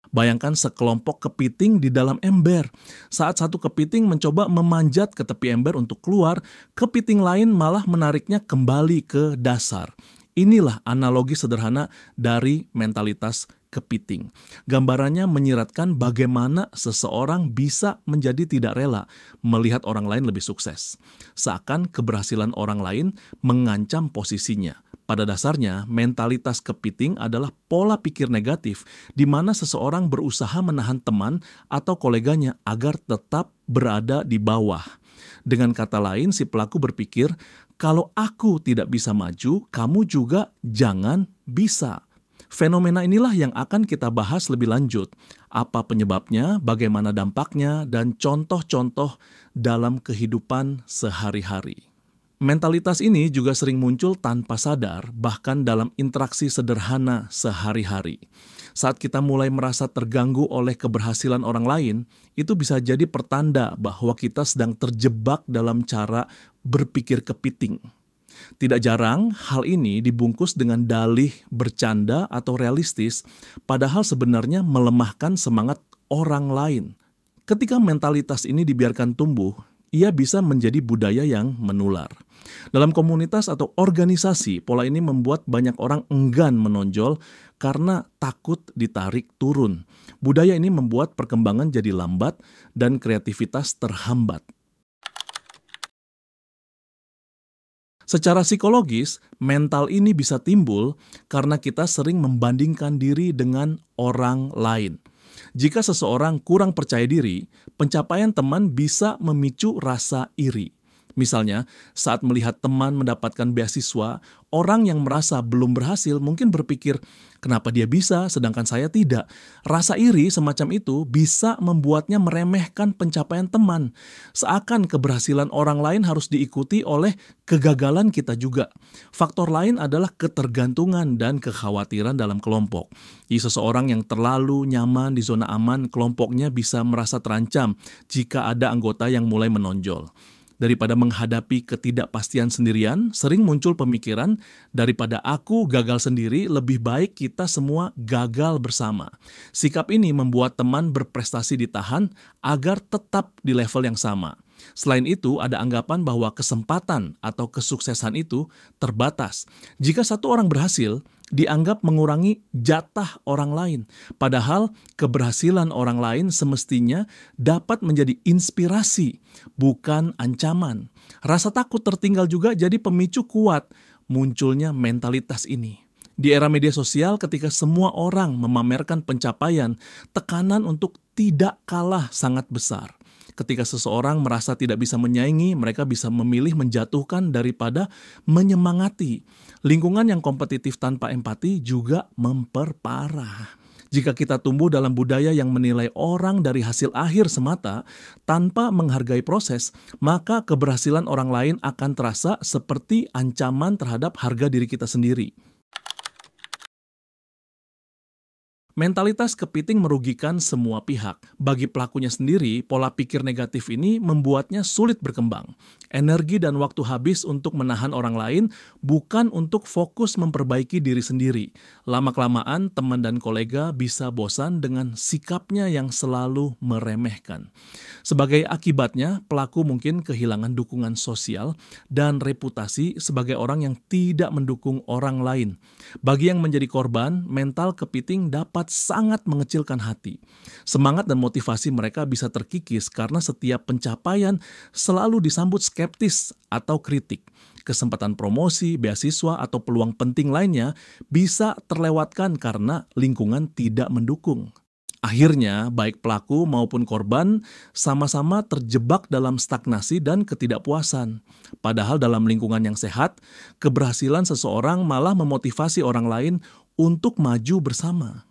Bayangkan sekelompok kepiting di dalam ember. Saat satu kepiting mencoba memanjat ke tepi ember untuk keluar, kepiting lain malah menariknya kembali ke dasar. Inilah analogi sederhana dari mentalitas kepiting. Gambarannya menyiratkan bagaimana seseorang bisa menjadi tidak rela melihat orang lain lebih sukses. Seakan keberhasilan orang lain mengancam posisinya. Pada dasarnya, mentalitas kepiting adalah pola pikir negatif di mana seseorang berusaha menahan teman atau koleganya agar tetap berada di bawah. Dengan kata lain, si pelaku berpikir, kalau aku tidak bisa maju, kamu juga jangan bisa. Fenomena inilah yang akan kita bahas lebih lanjut. Apa penyebabnya, bagaimana dampaknya, dan contoh-contoh dalam kehidupan sehari-hari. Mentalitas ini juga sering muncul tanpa sadar, bahkan dalam interaksi sederhana sehari-hari. Saat kita mulai merasa terganggu oleh keberhasilan orang lain, itu bisa jadi pertanda bahwa kita sedang terjebak dalam cara berpikir kepiting. Tidak jarang hal ini dibungkus dengan dalih bercanda atau realistis, padahal sebenarnya melemahkan semangat orang lain. Ketika mentalitas ini dibiarkan tumbuh, ia bisa menjadi budaya yang menular. Dalam komunitas atau organisasi, pola ini membuat banyak orang enggan menonjol karena takut ditarik turun. Budaya ini membuat perkembangan jadi lambat dan kreativitas terhambat. Secara psikologis, mental ini bisa timbul karena kita sering membandingkan diri dengan orang lain. Jika seseorang kurang percaya diri, pencapaian teman bisa memicu rasa iri. Misalnya, saat melihat teman mendapatkan beasiswa, orang yang merasa belum berhasil mungkin berpikir, kenapa dia bisa sedangkan saya tidak? Rasa iri semacam itu bisa membuatnya meremehkan pencapaian teman. Seakan keberhasilan orang lain harus diikuti oleh kegagalan kita juga. Faktor lain adalah ketergantungan dan kekhawatiran dalam kelompok. Seseorang yang terlalu nyaman di zona aman, kelompoknya bisa merasa terancam jika ada anggota yang mulai menonjol. Daripada menghadapi ketidakpastian sendirian, sering muncul pemikiran, daripada aku gagal sendiri, lebih baik kita semua gagal bersama. Sikap ini membuat teman berprestasi ditahan agar tetap di level yang sama. Selain itu, ada anggapan bahwa kesempatan atau kesuksesan itu terbatas. Jika satu orang berhasil, dianggap mengurangi jatah orang lain. Padahal keberhasilan orang lain semestinya dapat menjadi inspirasi, bukan ancaman. Rasa takut tertinggal juga jadi pemicu kuat munculnya mentalitas ini. Di era media sosial, ketika semua orang memamerkan pencapaian, tekanan untuk tidak kalah sangat besar. Ketika seseorang merasa tidak bisa menyaingi, mereka bisa memilih menjatuhkan daripada menyemangati. Lingkungan yang kompetitif tanpa empati juga memperparah. Jika kita tumbuh dalam budaya yang menilai orang dari hasil akhir semata tanpa menghargai proses, maka keberhasilan orang lain akan terasa seperti ancaman terhadap harga diri kita sendiri. Mentalitas kepiting merugikan semua pihak. Bagi pelakunya sendiri, pola pikir negatif ini membuatnya sulit berkembang. Energi dan waktu habis untuk menahan orang lain, bukan untuk fokus memperbaiki diri sendiri. Lama-kelamaan, teman dan kolega bisa bosan dengan sikapnya yang selalu meremehkan. Sebagai akibatnya, pelaku mungkin kehilangan dukungan sosial dan reputasi sebagai orang yang tidak mendukung orang lain. Bagi yang menjadi korban, mental kepiting dapat sangat mengecilkan hati. Semangat dan motivasi mereka bisa terkikis karena setiap pencapaian selalu disambut skeptis atau kritik. Kesempatan promosi, beasiswa, atau peluang penting lainnya bisa terlewatkan karena lingkungan tidak mendukung. Akhirnya, baik pelaku maupun korban sama-sama terjebak dalam stagnasi dan ketidakpuasan. Padahal dalam lingkungan yang sehat, keberhasilan seseorang malah memotivasi orang lain untuk maju bersama.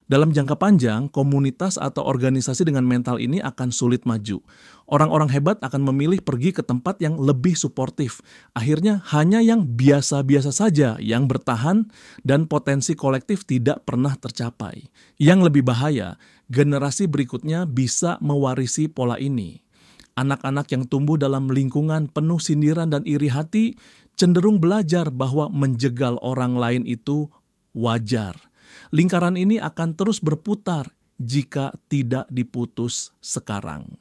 Dalam jangka panjang, komunitas atau organisasi dengan mental ini akan sulit maju. Orang-orang hebat akan memilih pergi ke tempat yang lebih suportif. Akhirnya hanya yang biasa-biasa saja yang bertahan dan potensi kolektif tidak pernah tercapai. Yang lebih bahaya, generasi berikutnya bisa mewarisi pola ini. Anak-anak yang tumbuh dalam lingkungan penuh sindiran dan iri hati cenderung belajar bahwa menjegal orang lain itu wajar. Lingkaran ini akan terus berputar jika tidak diputus sekarang.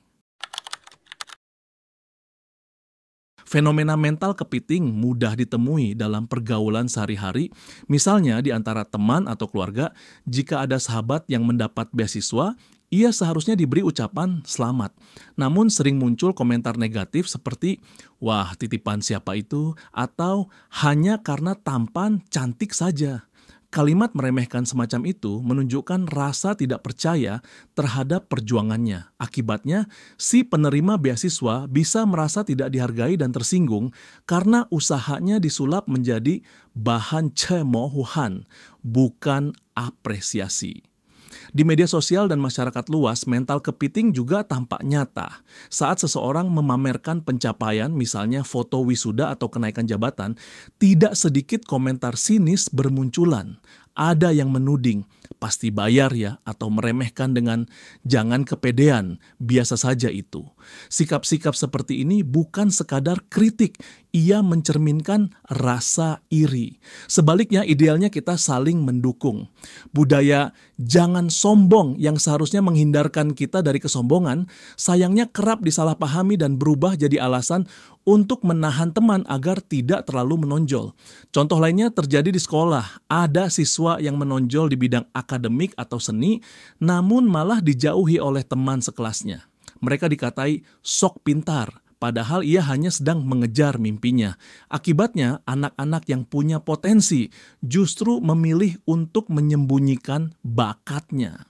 Fenomena mental kepiting mudah ditemui dalam pergaulan sehari-hari, misalnya di antara teman atau keluarga. Jika ada sahabat yang mendapat beasiswa, ia seharusnya diberi ucapan selamat. Namun sering muncul komentar negatif seperti, "Wah, titipan siapa itu?" atau "hanya karena tampan cantik saja." Kalimat meremehkan semacam itu menunjukkan rasa tidak percaya terhadap perjuangannya. Akibatnya, si penerima beasiswa bisa merasa tidak dihargai dan tersinggung karena usahanya disulap menjadi bahan cemoohan, bukan apresiasi. Di media sosial dan masyarakat luas, mental kepiting juga tampak nyata. Saat seseorang memamerkan pencapaian, misalnya foto wisuda atau kenaikan jabatan, tidak sedikit komentar sinis bermunculan. Ada yang menuding, "Pasti bayar ya," atau meremehkan dengan "jangan kepedean, biasa saja itu." Sikap-sikap seperti ini bukan sekadar kritik, ia mencerminkan rasa iri. Sebaliknya, idealnya kita saling mendukung. Budaya "jangan sombong" yang seharusnya menghindarkan kita dari kesombongan, sayangnya kerap disalahpahami dan berubah jadi alasan untuk menahan teman agar tidak terlalu menonjol. Contoh lainnya terjadi di sekolah. Ada siswa yang menonjol di bidang akademik atau seni, namun malah dijauhi oleh teman sekelasnya. Mereka dikatai sok pintar, padahal ia hanya sedang mengejar mimpinya. Akibatnya, anak-anak yang punya potensi justru memilih untuk menyembunyikan bakatnya.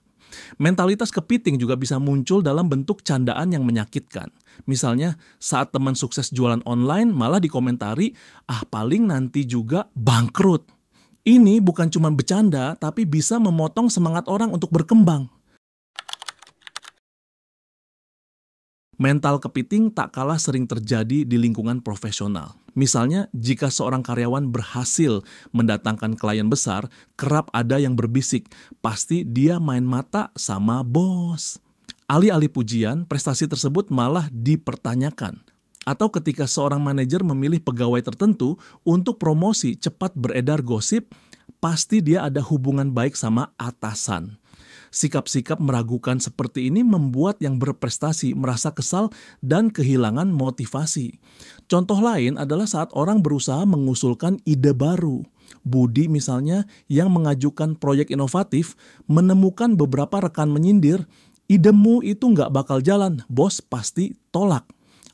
Mentalitas kepiting juga bisa muncul dalam bentuk candaan yang menyakitkan. Misalnya, saat teman sukses jualan online malah dikomentari, "Ah, paling nanti juga bangkrut." Ini bukan cuma bercanda, tapi bisa memotong semangat orang untuk berkembang. Mental kepiting tak kalah sering terjadi di lingkungan profesional. Misalnya, jika seorang karyawan berhasil mendatangkan klien besar, kerap ada yang berbisik, "Pasti dia main mata sama bos." Alih-alih pujian, prestasi tersebut malah dipertanyakan. Atau ketika seorang manajer memilih pegawai tertentu untuk promosi, cepat beredar gosip, pasti dia ada hubungan baik sama atasan. Sikap-sikap meragukan seperti ini membuat yang berprestasi merasa kesal dan kehilangan motivasi. Contoh lain adalah saat orang berusaha mengusulkan ide baru. Budi misalnya yang mengajukan proyek inovatif menemukan beberapa rekan menyindir, "Idemu itu nggak bakal jalan, bos pasti tolak."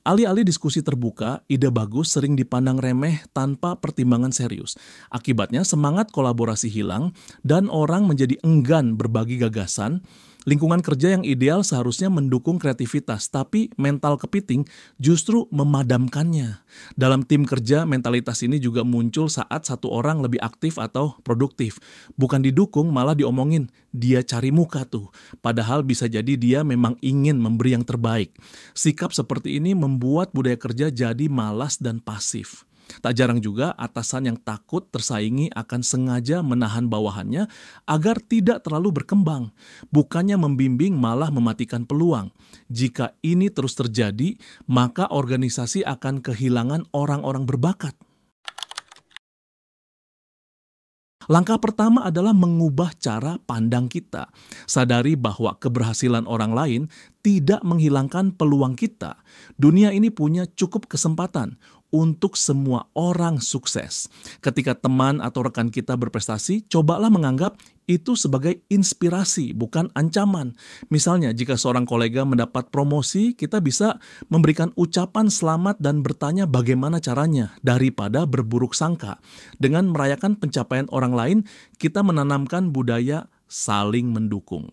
Alih-alih diskusi terbuka, ide bagus sering dipandang remeh tanpa pertimbangan serius. Akibatnya semangat kolaborasi hilang dan orang menjadi enggan berbagi gagasan. Lingkungan kerja yang ideal seharusnya mendukung kreativitas, tapi mental kepiting justru memadamkannya. Dalam tim kerja, mentalitas ini juga muncul saat satu orang lebih aktif atau produktif. Bukan didukung, malah diomongin, "Dia cari muka tuh." Padahal bisa jadi dia memang ingin memberi yang terbaik. Sikap seperti ini membuat budaya kerja jadi malas dan pasif. Tak jarang juga atasan yang takut tersaingi akan sengaja menahan bawahannya agar tidak terlalu berkembang. Bukannya membimbing, malah mematikan peluang. Jika ini terus terjadi, maka organisasi akan kehilangan orang-orang berbakat. Langkah pertama adalah mengubah cara pandang kita. Sadari bahwa keberhasilan orang lain tidak menghilangkan peluang kita. Dunia ini punya cukup kesempatan untuk semua orang sukses. Ketika teman atau rekan kita berprestasi, cobalah menganggap itu sebagai inspirasi, bukan ancaman. Misalnya, jika seorang kolega mendapat promosi, kita bisa memberikan ucapan selamat dan bertanya bagaimana caranya daripada berburuk sangka. Dengan merayakan pencapaian orang lain, kita menanamkan budaya saling mendukung.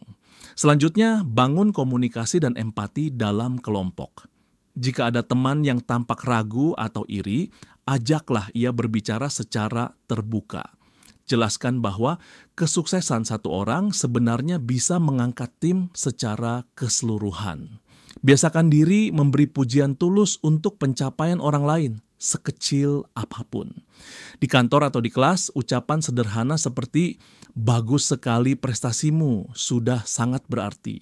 Selanjutnya, bangun komunikasi dan empati dalam kelompok. Jika ada teman yang tampak ragu atau iri, ajaklah ia berbicara secara terbuka. Jelaskan bahwa kesuksesan satu orang sebenarnya bisa mengangkat tim secara keseluruhan. Biasakan diri memberi pujian tulus untuk pencapaian orang lain, sekecil apapun. Di kantor atau di kelas, ucapan sederhana seperti "bagus sekali prestasimu" sudah sangat berarti.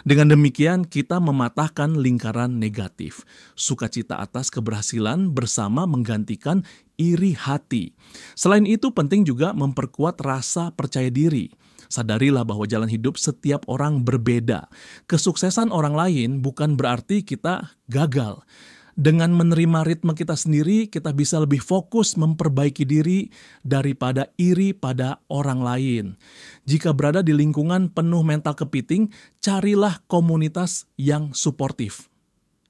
Dengan demikian, kita mematahkan lingkaran negatif. Sukacita atas keberhasilan bersama menggantikan iri hati. Selain itu, penting juga memperkuat rasa percaya diri. Sadarilah bahwa jalan hidup setiap orang berbeda. Kesuksesan orang lain bukan berarti kita gagal. Dengan menerima ritme kita sendiri, kita bisa lebih fokus memperbaiki diri daripada iri pada orang lain. Jika berada di lingkungan penuh mental kepiting, carilah komunitas yang suportif.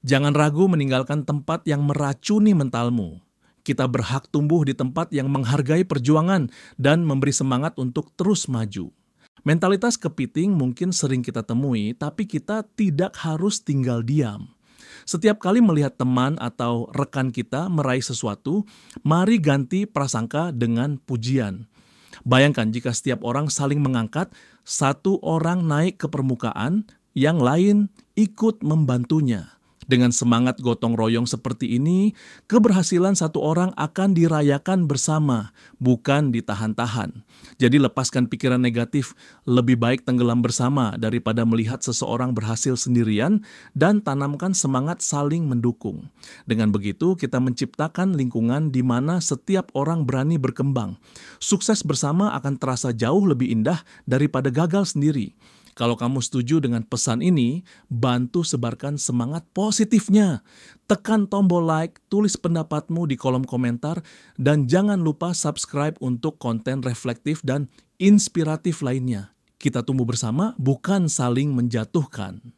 Jangan ragu meninggalkan tempat yang meracuni mentalmu. Kita berhak tumbuh di tempat yang menghargai perjuangan dan memberi semangat untuk terus maju. Mentalitas kepiting mungkin sering kita temui, tapi kita tidak harus tinggal diam. Setiap kali melihat teman atau rekan kita meraih sesuatu, mari ganti prasangka dengan pujian. Bayangkan jika setiap orang saling mengangkat, satu orang naik ke permukaan, yang lain ikut membantunya. Dengan semangat gotong royong seperti ini, keberhasilan satu orang akan dirayakan bersama, bukan ditahan-tahan. Jadi lepaskan pikiran negatif, lebih baik tenggelam bersama daripada melihat seseorang berhasil sendirian, dan tanamkan semangat saling mendukung. Dengan begitu, kita menciptakan lingkungan di mana setiap orang berani berkembang. Sukses bersama akan terasa jauh lebih indah daripada gagal sendiri. Kalau kamu setuju dengan pesan ini, bantu sebarkan semangat positifnya. Tekan tombol like, tulis pendapatmu di kolom komentar, dan jangan lupa subscribe untuk konten reflektif dan inspiratif lainnya. Kita tumbuh bersama, bukan saling menjatuhkan.